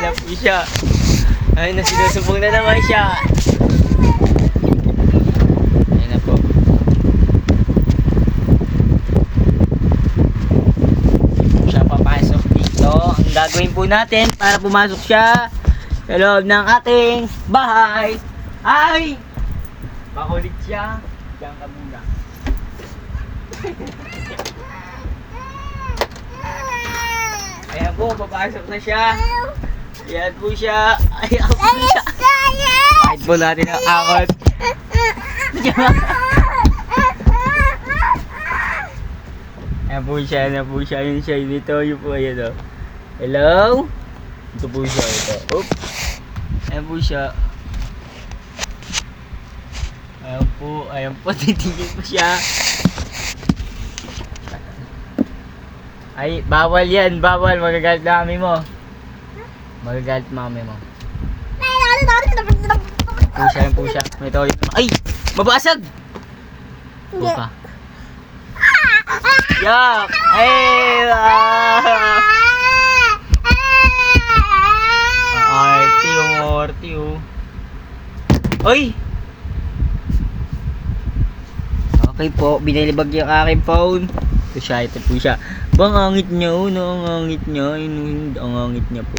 na po siya. Ay, sinusubong na naman siya. Ayun na po. Siya papasok dito. Ang gagawin po natin para pumasok siya sa loob ng ating bahay ay makulit siya. Diyan ka muna. Ayan po, papasok na siya. Ayan po siya. Ayan po siya. Kahit po natin ang akot. Ayan po siya, ayan po siya. Ayan siya, dito. Yun po, ayan o. Hello? Ito po siya, ito. Oops. Ayan po siya. Ayan po, titigil po siya. Ay, bawal yan, bawal. Magagalit na mami mo. Magagalit mami mo. Yan po siya. May tawag yun. Ay! Mabasag! Buka. Yak! Ay! Arty oh. Ay! Okay po, binilibag yung aking phone. Ito po siya. Bang angit niya, oh, no, ang angit niya, ang angit niya po.